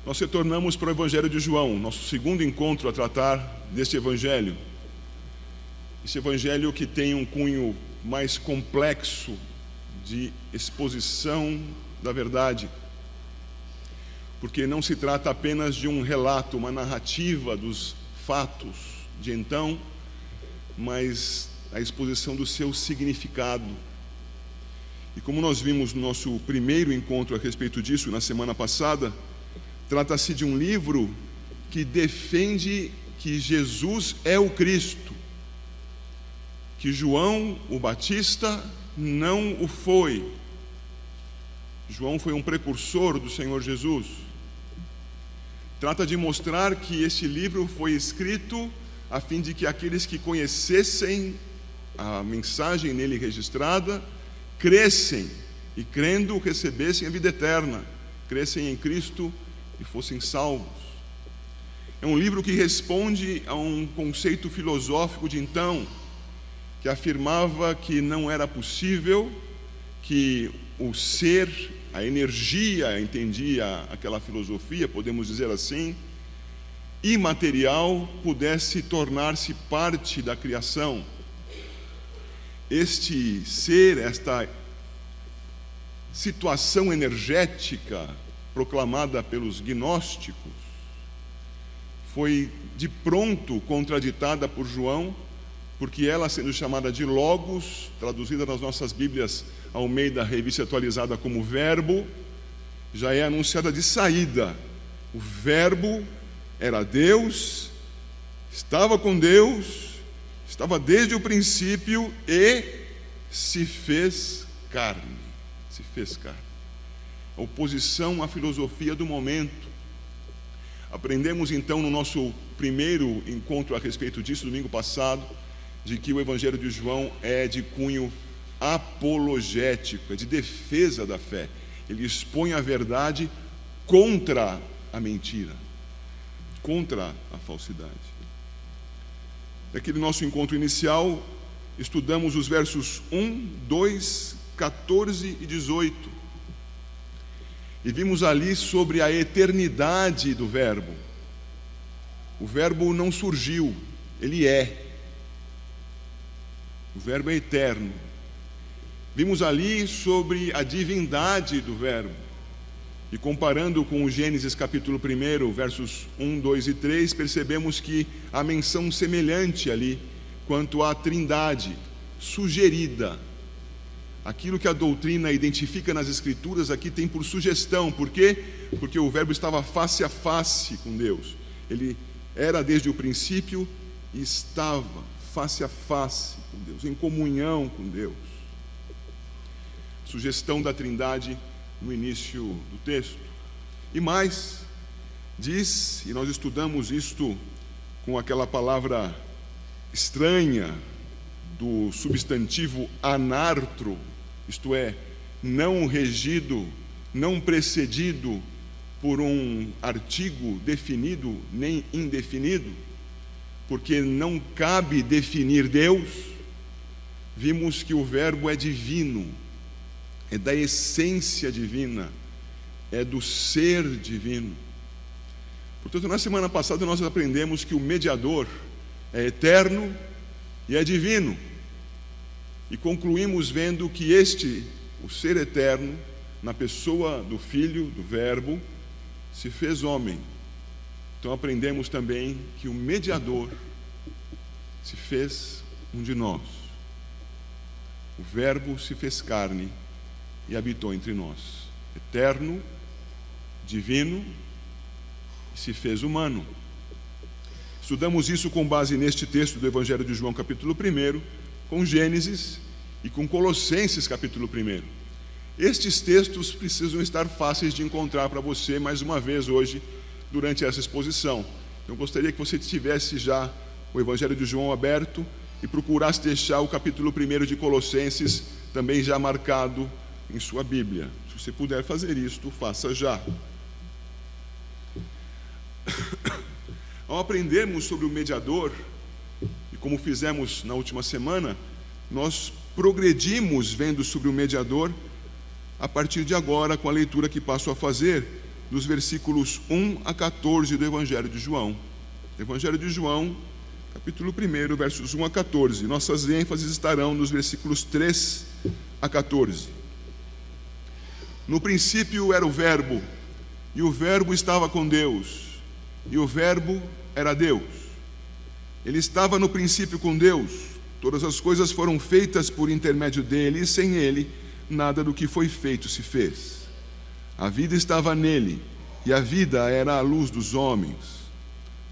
nós retornamos para o Evangelho de João, nosso segundo encontro a tratar deste Evangelho. Esse Evangelho que tem um cunho mais complexo de exposição da verdade, porque não se trata apenas de um relato, uma narrativa dos fatos de então, mas a exposição do seu significado. E como nós vimos no nosso primeiro encontro a respeito disso, na semana passada, trata-se de um livro que defende que Jesus é o Cristo, que João o Batista não o foi. João foi um precursor do Senhor Jesus. Trata de mostrar que esse livro foi escrito a fim de que aqueles que conhecessem a mensagem nele registrada, crescem e, crendo, recebessem a vida eterna, crescem em Cristo e fossem salvos. É um livro que responde a um conceito filosófico de então, que afirmava que não era possível que o ser, a energia, entendia aquela filosofia, podemos dizer assim, imaterial, pudesse tornar-se parte da criação. Este ser, esta situação energética proclamada pelos gnósticos, foi de pronto contraditada por João, porque ela, sendo chamada de Logos, traduzida nas nossas Bíblias Almeida, revista atualizada como Verbo, já é anunciada de saída. O Verbo era Deus, estava com Deus, estava desde o princípio e se fez carne. Se fez carne. A oposição à filosofia do momento. Aprendemos então no nosso primeiro encontro a respeito disso, domingo passado, de que o Evangelho de João é de cunho apologético, é de defesa da fé. Ele expõe a verdade contra a mentira, contra a falsidade. Naquele nosso encontro inicial, estudamos os versos 1, 2, 14 e 18. E vimos ali sobre a eternidade do Verbo. O Verbo não surgiu, ele é. O Verbo é eterno. Vimos ali sobre a divindade do Verbo. E comparando com o Gênesis capítulo 1, versos 1, 2 e 3, percebemos que há menção semelhante ali quanto à trindade sugerida. Aquilo que a doutrina identifica nas Escrituras aqui tem por sugestão. Por quê? Porque o Verbo estava face a face com Deus. Ele era desde o princípio e estava face a face com Deus, em comunhão com Deus. Sugestão da trindade no início do texto. E mais, diz, e nós estudamos isto com aquela palavra estranha do substantivo anartro, isto é, não regido, não precedido por um artigo definido nem indefinido, porque não cabe definir Deus. Vimos que o Verbo é divino, é da essência divina, é do ser divino. Portanto, na semana passada nós aprendemos que o mediador é eterno e é divino. E concluímos vendo que o ser eterno, na pessoa do Filho, do Verbo, se fez homem. Então aprendemos também que o mediador se fez um de nós. O Verbo se fez carne e habitou entre nós. Eterno, divino, e se fez humano. Estudamos isso com base neste texto do Evangelho de João, capítulo 1, com Gênesis e com Colossenses, capítulo 1. Estes textos precisam estar fáceis de encontrar para você, mais uma vez, hoje, durante essa exposição. Eu gostaria que você tivesse já o Evangelho de João aberto e procurasse deixar o capítulo 1 de Colossenses também já marcado em sua Bíblia. Se você puder fazer isto, faça já. Ao aprendermos sobre o mediador, e como fizemos na última semana, nós progredimos vendo sobre o mediador a partir de agora com a leitura que passo a fazer dos versículos 1 a 14 do Evangelho de João. Evangelho de João, capítulo 1, versos 1 a 14. Nossas ênfases estarão nos versículos 3 a 14. No princípio era o Verbo, e o Verbo estava com Deus, e o Verbo era Deus. Ele estava no princípio com Deus. Todas as coisas foram feitas por intermédio dele, e sem ele, nada do que foi feito se fez. A vida estava nele, e a vida era a luz dos homens.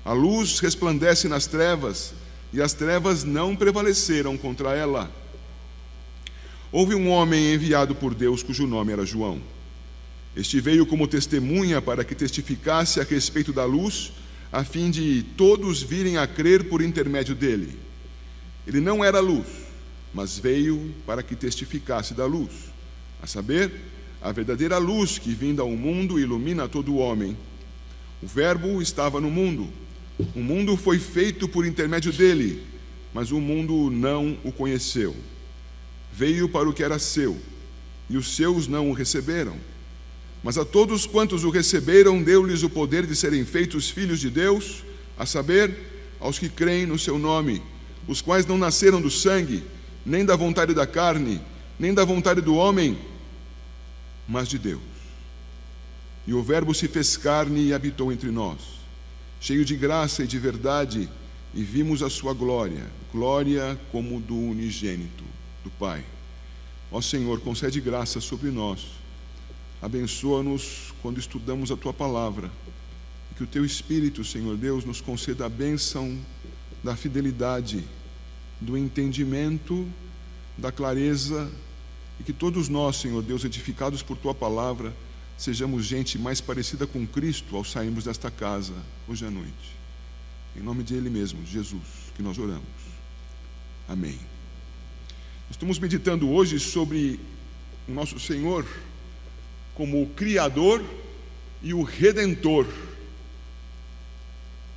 A luz resplandece nas trevas, e as trevas não prevaleceram contra ela. Houve um homem enviado por Deus, cujo nome era João. Este veio como testemunha para que testificasse a respeito da luz, a fim de todos virem a crer por intermédio dele. Ele não era luz, mas veio para que testificasse da luz, a saber, a verdadeira luz que, vinda ao mundo, ilumina todo homem. O Verbo estava no mundo. O mundo foi feito por intermédio dele, mas o mundo não o conheceu. Veio para o que era seu, e os seus não o receberam. Mas a todos quantos o receberam, deu-lhes o poder de serem feitos filhos de Deus, a saber, aos que creem no seu nome, os quais não nasceram do sangue, nem da vontade da carne, nem da vontade do homem, mas de Deus. E o Verbo se fez carne e habitou entre nós, cheio de graça e de verdade, e vimos a sua glória, glória como do unigênito do Pai. Ó Senhor, concede graça sobre nós. Abençoa-nos quando estudamos a Tua palavra, e que o Teu Espírito, Senhor Deus, nos conceda a bênção da fidelidade, do entendimento, da clareza, e que todos nós, Senhor Deus, edificados por Tua palavra, sejamos gente mais parecida com Cristo ao sairmos desta casa hoje à noite. Em nome de Ele mesmo, Jesus, que nós oramos. Amém. Estamos meditando hoje sobre o nosso Senhor como o Criador e o Redentor.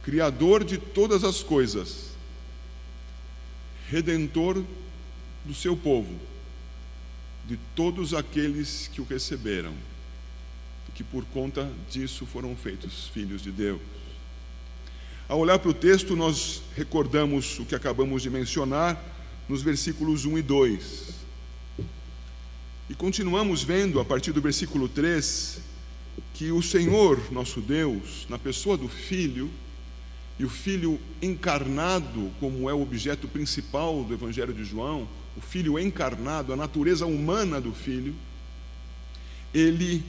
Criador de todas as coisas, Redentor do seu povo, de todos aqueles que o receberam, e que por conta disso foram feitos filhos de Deus. Ao olhar para o texto, nós recordamos o que acabamos de mencionar nos versículos 1 e 2. E continuamos vendo, a partir do versículo 3, que o Senhor, nosso Deus, na pessoa do Filho, e o Filho encarnado, como é o objeto principal do Evangelho de João, o Filho encarnado, a natureza humana do Filho, ele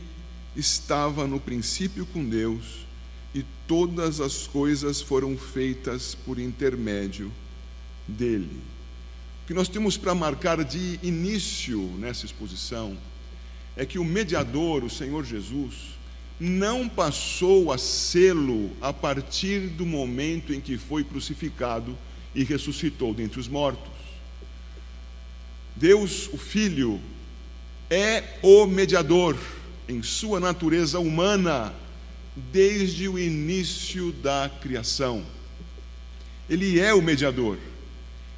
estava no princípio com Deus, e todas as coisas foram feitas por intermédio dele. O que nós temos para marcar de início nessa exposição é que o mediador, o Senhor Jesus, não passou a sê-lo a partir do momento em que foi crucificado e ressuscitou dentre os mortos. Deus, o Filho, é o mediador em sua natureza humana desde o início da criação. Ele é o mediador.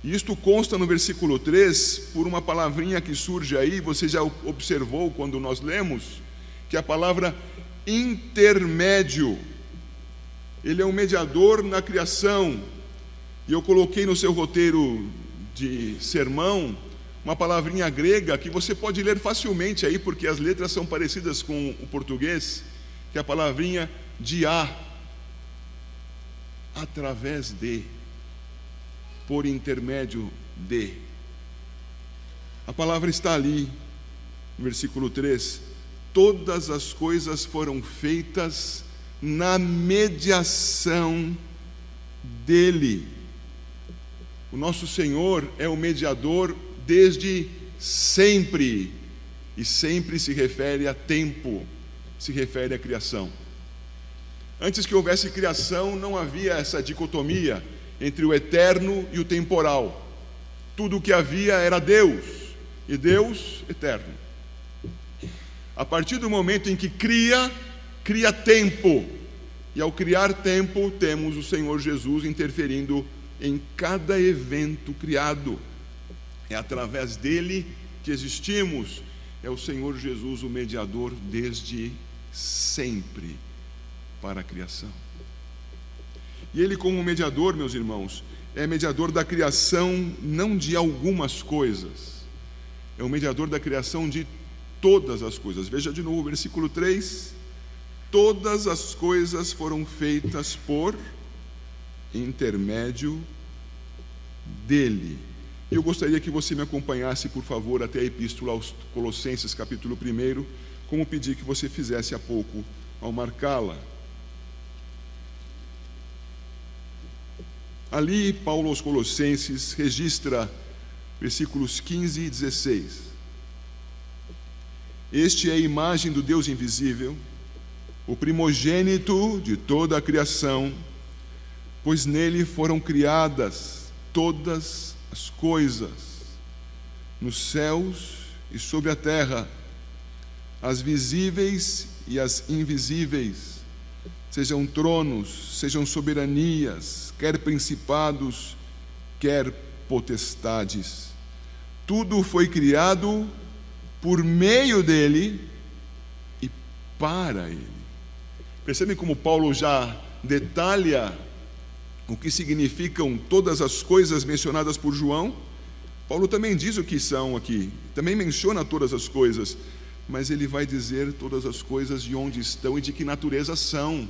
E isto consta no versículo 3 por uma palavrinha que surge aí, você já observou quando nós lemos, que é a palavra intermédio. Ele é um mediador na criação. E eu coloquei no seu roteiro de sermão uma palavrinha grega que você pode ler facilmente aí, porque as letras são parecidas com o português, que é a palavrinha dia, através de, por intermédio de. A palavra está ali, no versículo 3. Todas as coisas foram feitas na mediação dele. O nosso Senhor é o mediador desde sempre, e sempre se refere a tempo, se refere à criação. Antes que houvesse criação, não havia essa dicotomia entre o eterno e o temporal. Tudo o que havia era Deus, e Deus eterno. A partir do momento em que cria tempo, e ao criar tempo, temos o Senhor Jesus interferindo em cada evento criado. É através dele que existimos. É o Senhor Jesus o mediador desde sempre para a criação. E ele, como mediador, meus irmãos, é mediador da criação não de algumas coisas, é o mediador da criação de todas as coisas. Veja de novo o versículo 3: todas as coisas foram feitas por intermédio dele. Eu gostaria que você me acompanhasse, por favor, até a epístola aos Colossenses, capítulo 1, como pedi que você fizesse há pouco ao marcá-la. Ali, Paulo aos Colossenses registra versículos 15 e 16. Este é a imagem do Deus invisível, o primogênito de toda a criação, pois nele foram criadas todas as coisas, nos céus e sobre a terra, as visíveis e as invisíveis, sejam tronos, sejam soberanias, quer principados, quer potestades. Tudo foi criado por meio dele e para ele. Percebem como Paulo já detalha o que significam todas as coisas mencionadas por João? Paulo também diz o que são aqui, também menciona todas as coisas, mas ele vai dizer todas as coisas de onde estão e de que natureza são.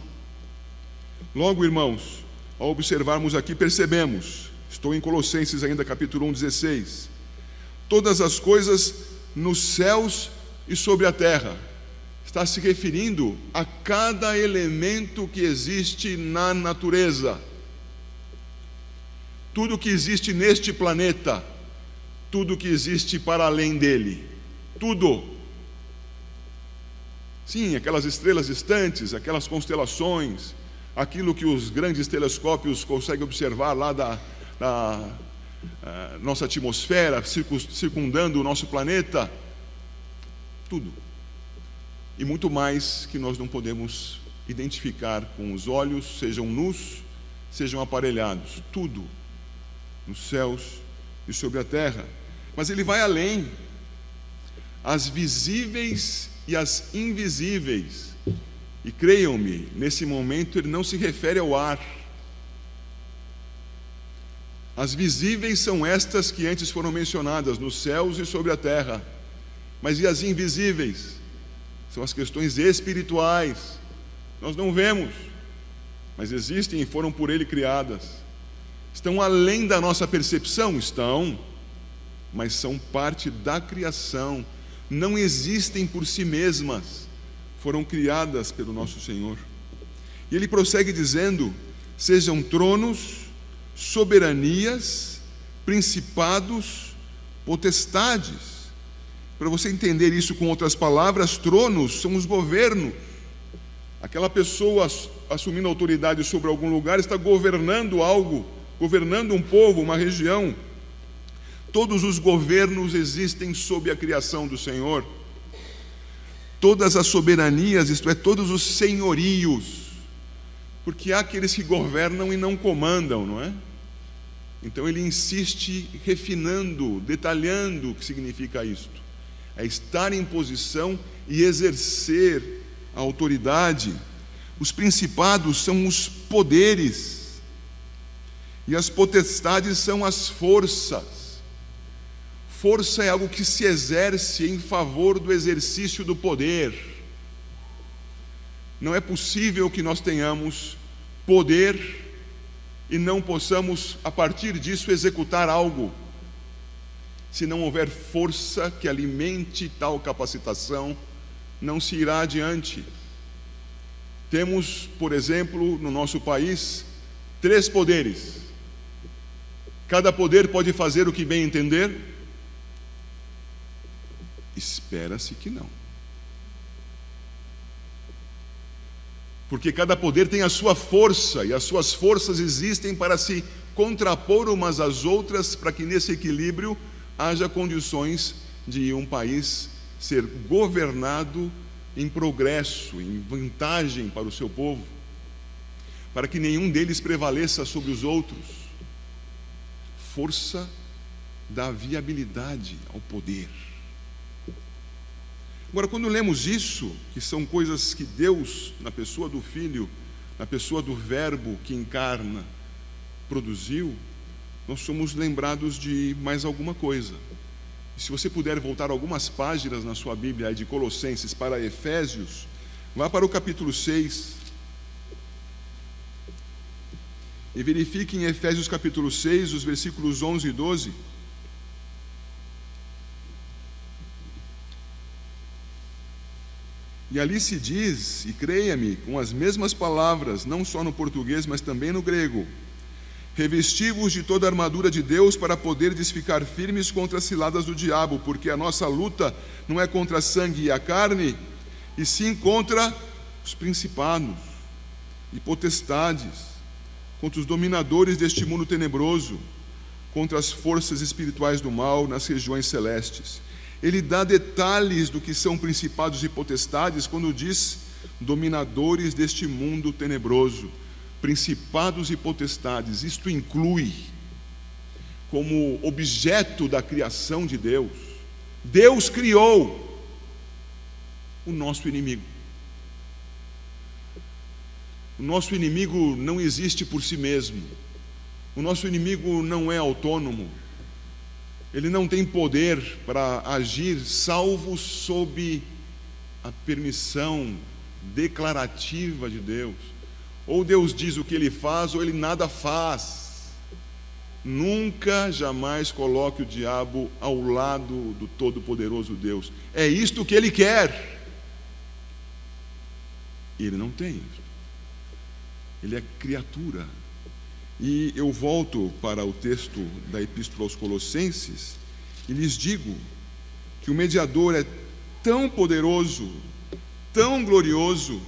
Logo, irmãos, ao observarmos aqui, percebemos, estou em Colossenses ainda, capítulo 1, 16, todas as coisas nos céus e sobre a terra. Está se referindo a cada elemento que existe na natureza. Tudo que existe neste planeta, tudo que existe para além dele, tudo. Sim, aquelas estrelas distantes, aquelas constelações, aquilo que os grandes telescópios conseguem observar lá da nossa atmosfera, circundando o nosso planeta, tudo. E muito mais que nós não podemos identificar com os olhos, sejam nus, sejam aparelhados, tudo, nos céus e sobre a terra. Mas ele vai além, as visíveis e as invisíveis. E creiam-me, nesse momento ele não se refere ao ar. As visíveis são estas que antes foram mencionadas, nos céus e sobre a terra. Mas e as invisíveis? São as questões espirituais. Nós não vemos, mas existem e foram por ele criadas. Estão além da nossa percepção? Estão, mas são parte da criação. Não existem por si mesmas, foram criadas pelo nosso Senhor. E ele prossegue dizendo: sejam tronos, soberanias, principados, potestades. Para você entender isso com outras palavras, tronos são os governos. Aquela pessoa assumindo autoridade sobre algum lugar está governando algo, governando um povo, uma região. Todos os governos existem sob a criação do Senhor. Todas as soberanias, isto é, todos os senhorios, porque há aqueles que governam e não comandam, não é? Então ele insiste refinando, detalhando o que significa isto. É estar em posição e exercer a autoridade. Os principados são os poderes, e as potestades são as forças. Força é algo que se exerce em favor do exercício do poder. Não é possível que nós tenhamos poder e não possamos, a partir disso, executar algo, se não houver força que alimente tal capacitação, não se irá adiante. Temos, por exemplo, no nosso país, 3 poderes. Cada poder pode fazer o que bem entender? Espera-se que não. Porque cada poder tem a sua força, e as suas forças existem para se contrapor umas às outras, para que nesse equilíbrio haja condições de um país ser governado em progresso, em vantagem para o seu povo, para que nenhum deles prevaleça sobre os outros. Força dá viabilidade ao poder. Agora, quando lemos isso, que são coisas que Deus, na pessoa do Filho, na pessoa do Verbo que encarna, produziu, nós somos lembrados de mais alguma coisa. E se você puder voltar algumas páginas na sua Bíblia, de Colossenses para Efésios, vá para o capítulo 6 e verifique em Efésios capítulo 6, os versículos 11 e 12. E ali se diz, e creia-me, com as mesmas palavras, não só no português, mas também no grego: revesti-vos de toda a armadura de Deus para poderdes ficar firmes contra as ciladas do diabo, porque a nossa luta não é contra a sangue e a carne, e sim contra os principados e potestades, contra os dominadores deste mundo tenebroso, contra as forças espirituais do mal nas regiões celestes. Ele dá detalhes do que são principados e potestades quando diz dominadores deste mundo tenebroso. Principados e potestades, isto inclui como objeto da criação de Deus. Deus criou o nosso inimigo. O nosso inimigo não existe por si mesmo. O nosso inimigo não é autônomo. Ele não tem poder para agir salvo sob a permissão declarativa de Deus. Ou Deus diz o que ele faz, ou ele nada faz. Nunca, jamais coloque o diabo ao lado do Todo-Poderoso Deus. É isto que ele quer. E ele não tem isso. Ele é criatura. E eu volto para o texto da Epístola aos Colossenses e lhes digo que o mediador é tão poderoso, tão glorioso,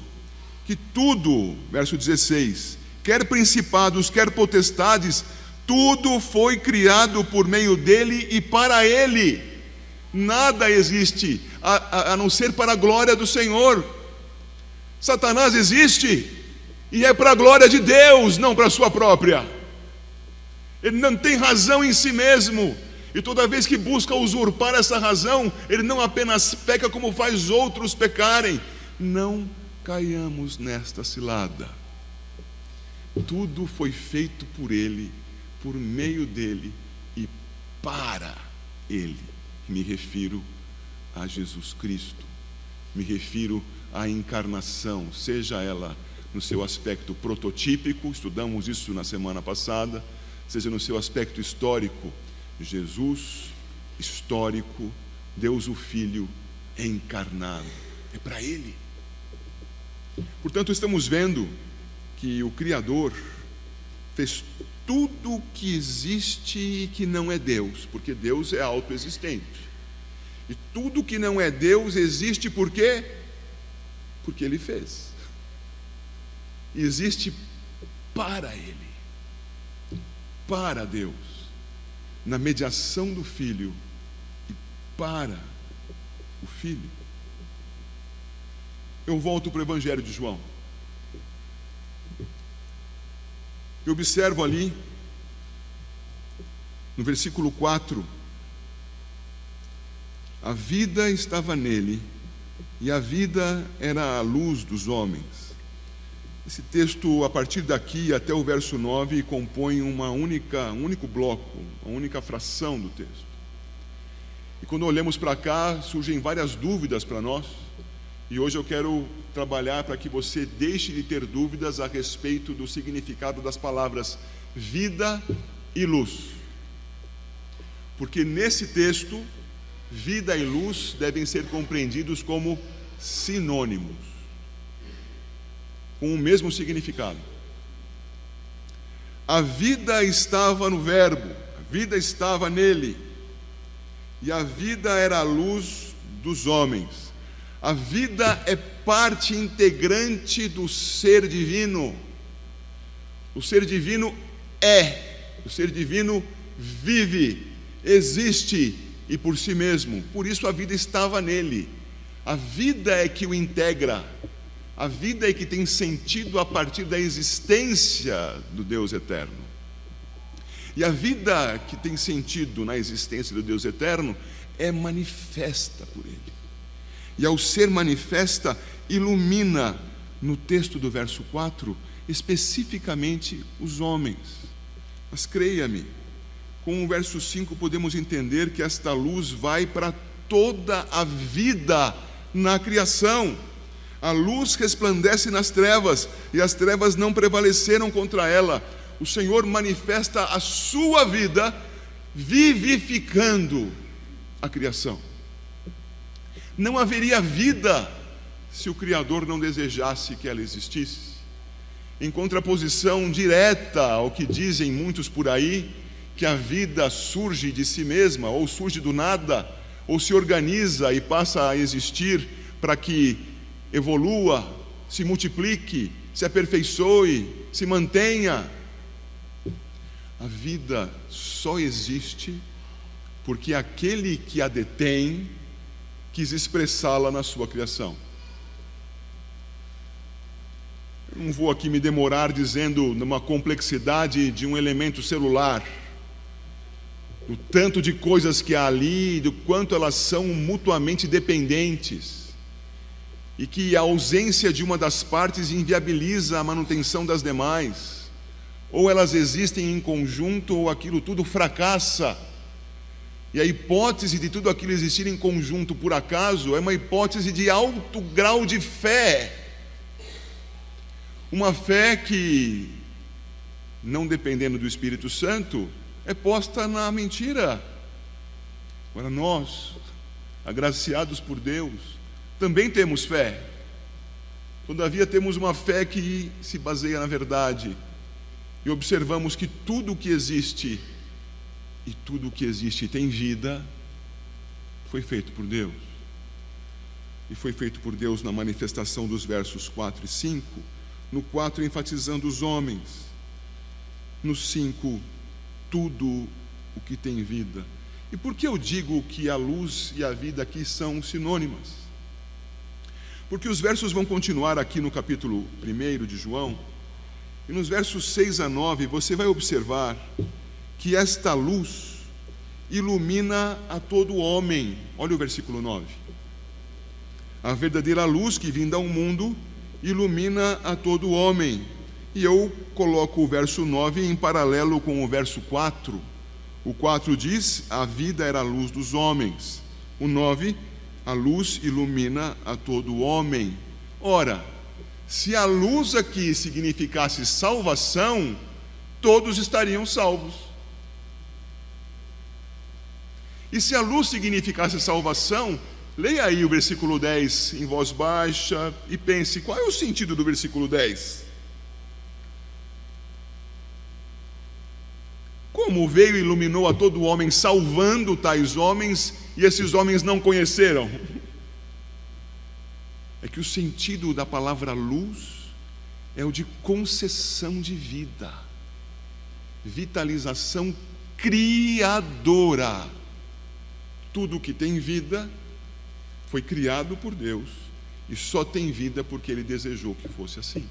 que tudo, verso 16, quer principados, quer potestades, tudo foi criado por meio dele e para ele. Nada existe a não ser para a glória do Senhor. Satanás existe e é para a glória de Deus, não para a sua própria. Ele não tem razão em si mesmo, e toda vez que busca usurpar essa razão, ele não apenas peca como faz outros pecarem. Não caiamos nesta cilada. Tudo foi feito por ele, por meio dele e para ele. Me refiro a Jesus Cristo, me refiro à encarnação, seja ela no seu aspecto prototípico, estudamos isso na semana passada, seja no seu aspecto histórico, Jesus histórico, Deus o Filho encarnado, é para ele. Portanto, estamos vendo que o Criador fez tudo o que existe e que não é Deus, porque Deus é autoexistente. E tudo que não é Deus existe por quê? Porque Ele fez. E existe para Ele, para Deus, na mediação do Filho e para o Filho. Eu volto para o Evangelho de João. Eu observo ali, no versículo 4, a vida estava nele, e a vida era a luz dos homens. Esse texto, a partir daqui até o verso 9, compõe um único bloco, uma única fração do texto. E quando olhamos para cá, surgem várias dúvidas para nós, e hoje eu quero trabalhar para que você deixe de ter dúvidas a respeito do significado das palavras vida e luz. Porque nesse texto, vida e luz devem ser compreendidos como sinônimos, com o mesmo significado. A vida estava no Verbo, a vida estava nele, e a vida era a luz dos homens. A vida é parte integrante do ser divino. O ser divino o ser divino vive, existe e por si mesmo. Por isso a vida estava nele. A vida é que o integra. A vida é que tem sentido a partir da existência do Deus eterno. E a vida que tem sentido na existência do Deus eterno é manifesta por Ele. e ao ser manifesta, ilumina, no texto do verso 4, especificamente os homens. Mas creia-me, com o verso 5 podemos entender que esta luz vai para toda a vida na criação. A luz resplandece nas trevas, e as trevas não prevaleceram contra ela. O Senhor manifesta a sua vida, vivificando a criação. Não haveria vida se o Criador não desejasse que ela existisse. Em contraposição direta ao que dizem muitos por aí, que a vida surge de si mesma, ou surge do nada, ou se organiza e passa a existir para que evolua, se multiplique, se aperfeiçoe, se mantenha. A vida só existe porque aquele que a detém quis expressá-la na sua criação. Eu não vou aqui me demorar dizendo numa complexidade de um elemento celular, do tanto de coisas que há ali, do quanto elas são mutuamente dependentes, e que a ausência de uma das partes inviabiliza a manutenção das demais. Ou elas existem em conjunto, ou aquilo tudo fracassa. E a hipótese de tudo aquilo existir em conjunto por acaso é uma hipótese de alto grau de fé. Uma fé que, não dependendo do Espírito Santo, é posta na mentira. Agora nós, agraciados por Deus, também temos fé. Todavia temos uma fé que se baseia na verdade. E observamos que tudo o que existe, e tudo o que existe tem vida, foi feito por Deus. E foi feito por Deus na manifestação dos versos 4 e 5, no 4 enfatizando os homens, no 5, tudo o que tem vida. E por que eu digo que a luz e a vida aqui são sinônimas? Porque os versos vão continuar aqui no capítulo 1 de João, e nos versos 6 a 9 você vai observar que esta luz ilumina a todo homem. Olha o versículo 9. A verdadeira luz que vinda ao mundo ilumina a todo homem. E eu coloco o verso 9 em paralelo com o verso 4. O 4 diz: a vida era a luz dos homens. O 9: a luz ilumina a todo homem. Ora, se a luz aqui significasse salvação, todos estariam salvos. E se a luz significasse salvação, leia aí o versículo 10 em voz baixa e pense, qual é o sentido do versículo 10? Como veio e iluminou a todo homem, salvando tais homens, e esses homens não conheceram? É que o sentido da palavra luz é o de concessão de vida, vitalização criadora. Tudo que tem vida foi criado por Deus e só tem vida porque Ele desejou que fosse assim.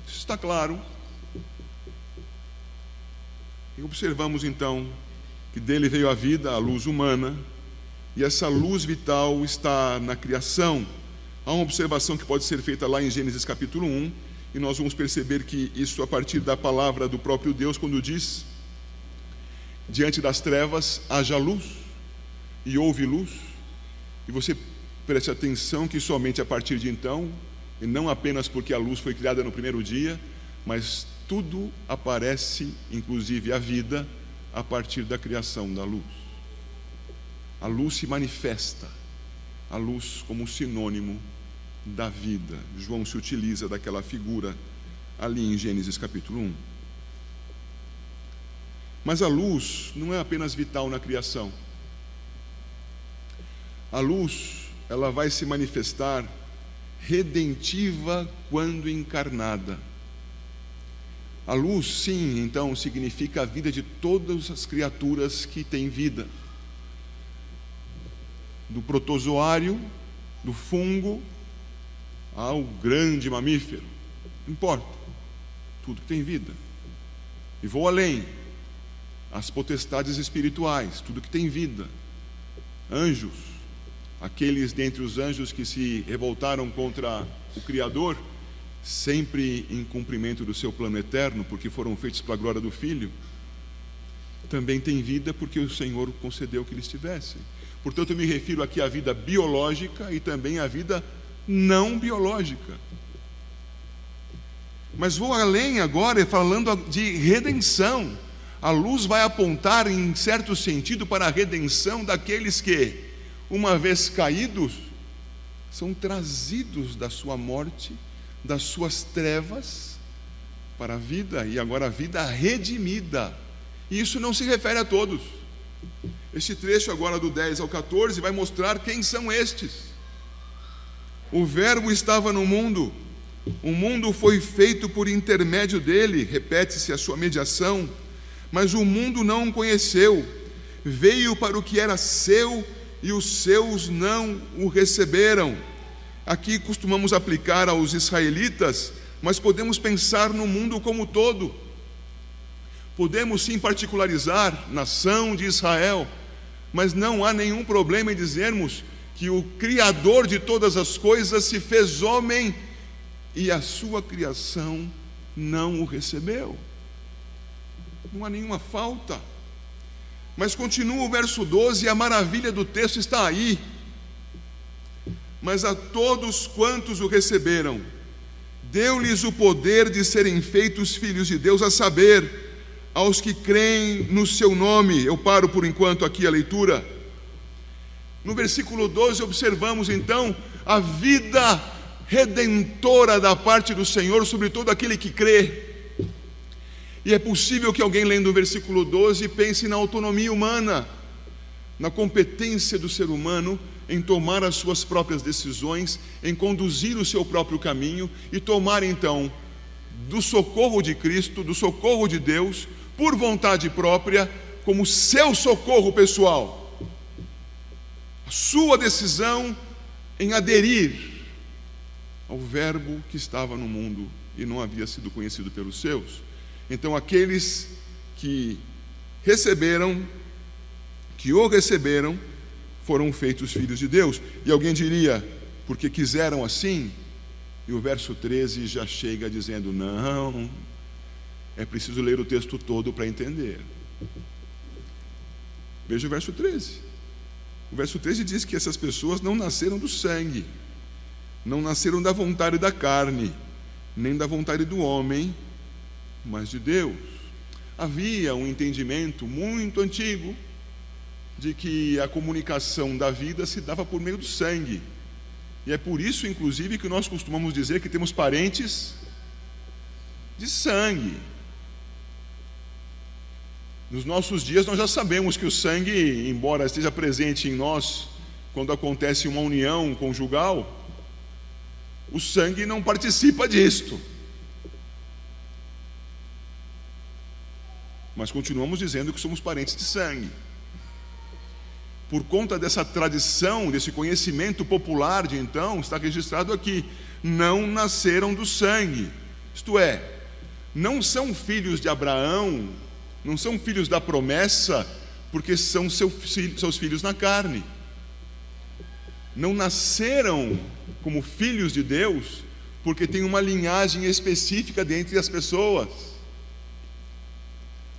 Isso está claro? E observamos então que dele veio a vida, a luz humana, e essa luz vital está na criação. Há uma observação que pode ser feita lá em Gênesis capítulo 1, e nós vamos perceber que isso a partir da palavra do próprio Deus, quando diz: diante das trevas haja luz, e houve luz. E você preste atenção que somente a partir de então, e não apenas porque a luz foi criada no primeiro dia, mas tudo aparece, inclusive a vida, a partir da criação da luz. A luz se manifesta, a luz como sinônimo da vida. João se utiliza daquela figura ali em Gênesis capítulo 1. Mas a luz não é apenas vital na criação. A luz, ela vai se manifestar redentiva quando encarnada. A luz, sim, então, significa a vida de todas as criaturas que têm vida. Do protozoário, do fungo, ao grande mamífero. Não importa. Tudo que tem vida. E vou além. As potestades espirituais, tudo que tem vida. Anjos, aqueles dentre os anjos que se revoltaram contra o Criador, sempre em cumprimento do seu plano eterno, porque foram feitos para a glória do Filho, também têm vida porque o Senhor concedeu que eles tivessem. Portanto, eu me refiro aqui à vida biológica e também à vida não biológica. Mas vou além agora, falando de redenção. A luz vai apontar, em certo sentido, para a redenção daqueles que, uma vez caídos, são trazidos da sua morte, das suas trevas, para a vida, e agora a vida redimida. E isso não se refere a todos. Este trecho agora do 10 ao 14 vai mostrar quem são estes. O Verbo estava no mundo, o mundo foi feito por intermédio dele, repete-se a sua mediação, mas o mundo não o conheceu. Veio para o que era seu e os seus não o receberam. Aqui costumamos aplicar aos israelitas, mas podemos pensar no mundo como todo. Podemos sim particularizar nação de Israel, mas não há nenhum problema em dizermos que o Criador de todas as coisas se fez homem e a sua criação não o recebeu. Não há nenhuma falta. Mas continua o verso 12, e a maravilha do texto está aí. Mas a todos quantos o receberam, deu-lhes o poder de serem feitos filhos de Deus, a saber, aos que creem no seu nome. Eu paro por enquanto aqui a leitura. No versículo 12 observamos então a vida redentora da parte do Senhor sobre todo aquele que crê. E é possível que alguém lendo o versículo 12 pense na autonomia humana, na competência do ser humano em tomar as suas próprias decisões, em conduzir o seu próprio caminho e tomar então do socorro de Cristo, do socorro de Deus, por vontade própria, como seu socorro pessoal. A sua decisão em aderir ao Verbo que estava no mundo e não havia sido conhecido pelos seus. Então aqueles que o receberam, foram feitos filhos de Deus. E alguém diria, porque quiseram assim? E o verso 13 já chega dizendo, não, é preciso ler o texto todo para entender. Veja o verso 13. O verso 13 diz que essas pessoas não nasceram do sangue, não nasceram da vontade da carne, nem da vontade do homem, mas de Deus. Havia um entendimento muito antigo de que a comunicação da vida se dava por meio do sangue. E é por isso, inclusive, que nós costumamos dizer que temos parentes de sangue. Nos nossos dias nós já sabemos que o sangue, embora esteja presente em nós quando acontece uma união conjugal, o sangue não participa disto. Mas continuamos dizendo que somos parentes de sangue. Por conta dessa tradição, desse conhecimento popular de então, está registrado aqui, não nasceram do sangue. Isto é, não são filhos de Abraão, não são filhos da promessa, porque são seus filhos na carne. Não nasceram como filhos de Deus, porque tem uma linhagem específica dentre as pessoas.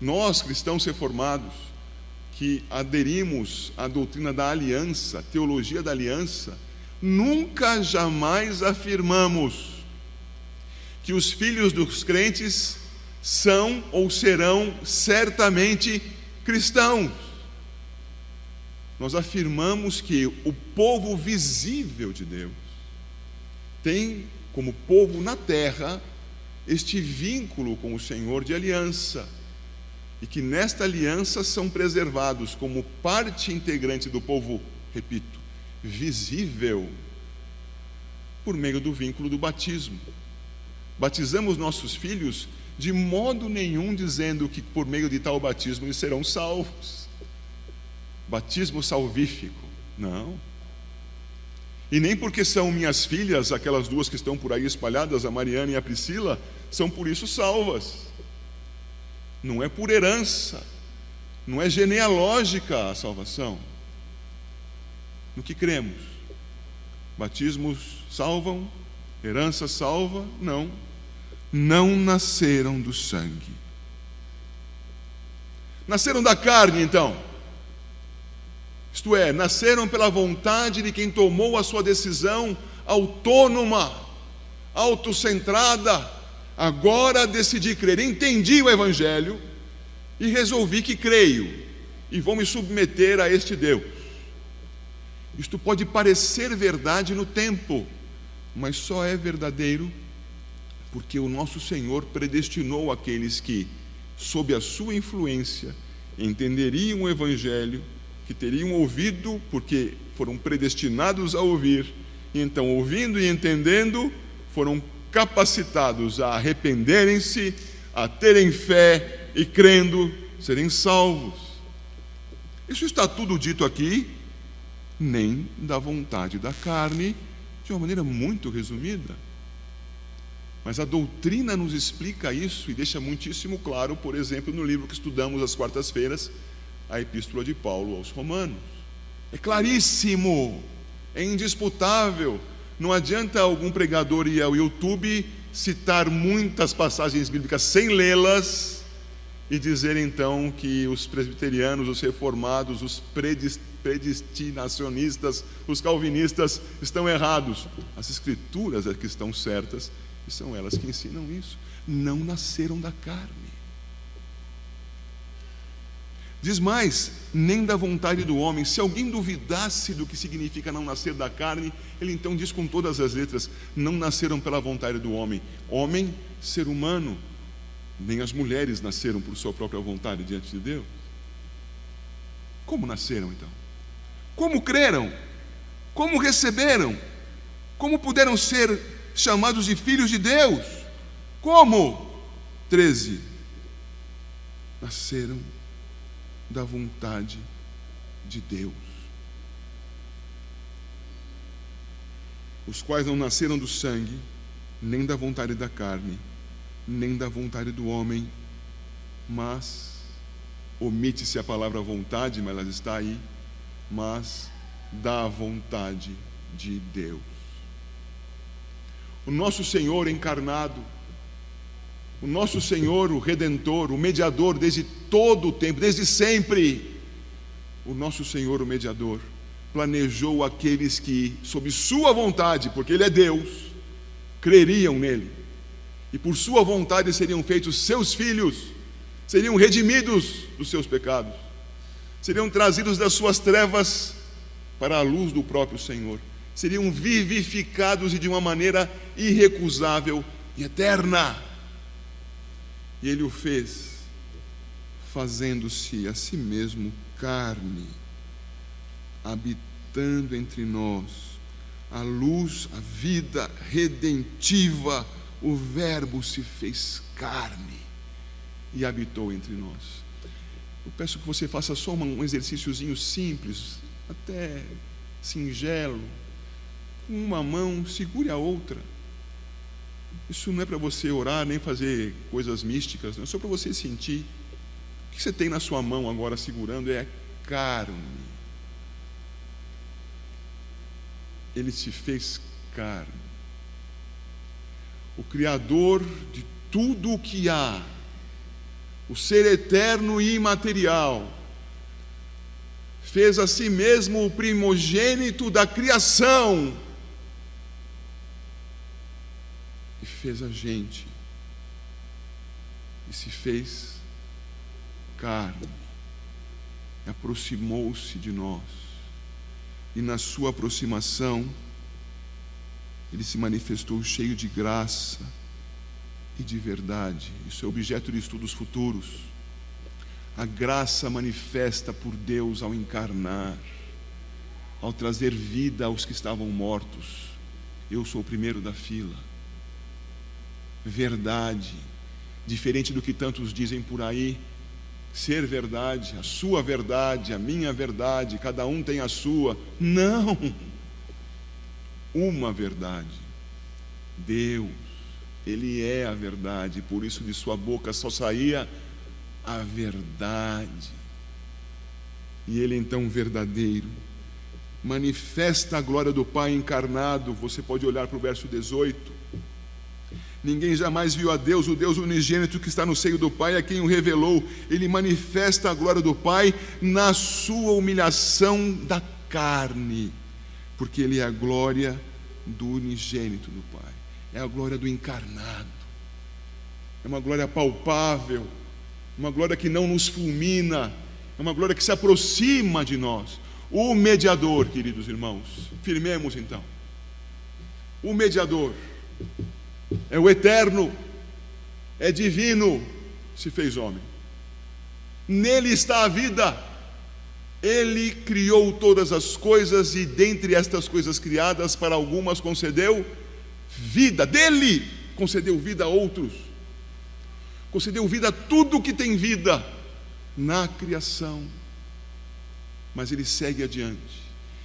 Nós, cristãos reformados, que aderimos à doutrina da aliança, teologia da aliança, nunca jamais afirmamos que os filhos dos crentes são ou serão certamente cristãos. Nós afirmamos que o povo visível de Deus tem como povo na terra este vínculo com o Senhor de aliança, e que nesta aliança são preservados como parte integrante do povo, repito, visível, por meio do vínculo do batismo. Batizamos nossos filhos de modo nenhum dizendo que por meio de tal batismo eles serão salvos. Batismo salvífico, não. E nem porque são minhas filhas, aquelas duas que estão por aí espalhadas, a Mariana e a Priscila, são por isso salvas. Não é por herança, não é genealógica a salvação. no que cremos. Batismos salvam, herança salva? Não. Não nasceram do sangue. Nasceram da carne, então. Isto é, nasceram pela vontade de quem tomou a sua decisão autônoma, autocentrada. Agora decidi crer, entendi o Evangelho e resolvi que creio e vou me submeter a este Deus. Isto pode parecer verdade no tempo, mas só é verdadeiro porque o nosso Senhor predestinou aqueles que, sob a sua influência, entenderiam o Evangelho, que teriam ouvido, porque foram predestinados a ouvir, e então, ouvindo e entendendo, foram capacitados a arrependerem-se, a terem fé e, crendo, serem salvos. Isso está tudo dito aqui, nem da vontade da carne, de uma maneira muito resumida. Mas a doutrina nos explica isso e deixa muitíssimo claro, por exemplo, no livro que estudamos às quartas-feiras, a Epístola de Paulo aos Romanos. É claríssimo, é indisputável. Não adianta algum pregador ir ao YouTube citar muitas passagens bíblicas sem lê-las e dizer então que os presbiterianos, os reformados, os predestinacionistas, os calvinistas estão errados. As escrituras é que estão certas e são elas que ensinam isso. Não nasceram da carne. Diz mais, nem da vontade do homem. Se alguém duvidasse do que significa não nascer da carne, ele então diz com todas as letras: não nasceram pela vontade do homem. Homem, ser humano. Nem as mulheres nasceram por sua própria vontade diante de Deus. Como nasceram então? Como creram? Como receberam? Como puderam ser chamados de filhos de Deus? Como? 13. Nasceram da vontade de Deus, os quais não nasceram do sangue, nem da vontade da carne, nem da vontade do homem, mas, omite-se a palavra vontade, mas ela está aí, mas da vontade de Deus. O nosso Senhor encarnado, o nosso Senhor, o Redentor, o mediador desde todo o tempo, desde sempre, o nosso Senhor, o mediador, planejou aqueles que, sob sua vontade, porque Ele é Deus, creriam nele, e por sua vontade seriam feitos seus filhos, seriam redimidos dos seus pecados, seriam trazidos das suas trevas para a luz do próprio Senhor, seriam vivificados e de uma maneira irrecusável e eterna. E Ele o fez, fazendo-se a si mesmo carne, habitando entre nós, a luz, a vida redentiva, o Verbo se fez carne e habitou entre nós. Eu peço que você faça só um exercíciozinho simples, até singelo, com uma mão, segure a outra. Isso não é para você orar, nem fazer coisas místicas, não é só para você sentir. O que você tem na sua mão agora segurando é carne. Ele se fez carne. O Criador de tudo o que há, o ser eterno e imaterial, fez a si mesmo o primogênito da criação e fez a gente e se fez carne, e aproximou-se de nós, e na sua aproximação Ele se manifestou cheio de graça e de verdade. Isso é objeto de estudos futuros. A graça manifesta por Deus ao encarnar, ao trazer vida aos que estavam mortos. Eu sou o primeiro da fila. Verdade, diferente do que tantos dizem por aí, ser verdade, a sua verdade, a minha verdade, cada um tem a sua. Não! Uma verdade. Deus, Ele é a verdade, por isso de sua boca só saía a verdade. E Ele então verdadeiro manifesta a glória do Pai encarnado. Você pode olhar para o verso 18. Ninguém jamais viu a Deus, o Deus unigênito que está no seio do Pai, a quem o revelou. Ele manifesta a glória do Pai na sua humilhação da carne, porque Ele é a glória do unigênito do Pai, é a glória do encarnado, é uma glória palpável, uma glória que não nos fulmina, é uma glória que se aproxima de nós. O mediador, queridos irmãos, firmemos então, o mediador é o eterno, é divino, se fez homem, nele está a vida. Ele criou todas as coisas e dentre estas coisas criadas, para algumas concedeu vida, dele concedeu vida a outros, concedeu vida a tudo que tem vida na criação. Mas ele segue adiante,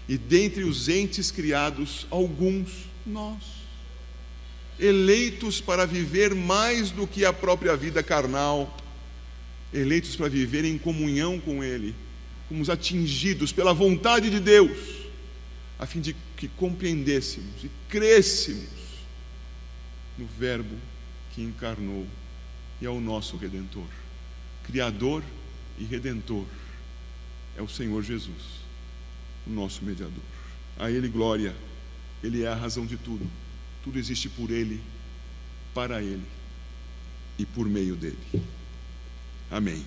e dentre os entes criados, alguns, nós, eleitos para viver mais do que a própria vida carnal, eleitos para viver em comunhão com Ele, fomos atingidos pela vontade de Deus, a fim de que compreendêssemos e crescêssemos no Verbo que encarnou e é o nosso Redentor, Criador e Redentor, é o Senhor Jesus, o nosso mediador. A Ele glória, Ele é a razão de tudo, tudo existe por Ele, para Ele e por meio dEle. Amém.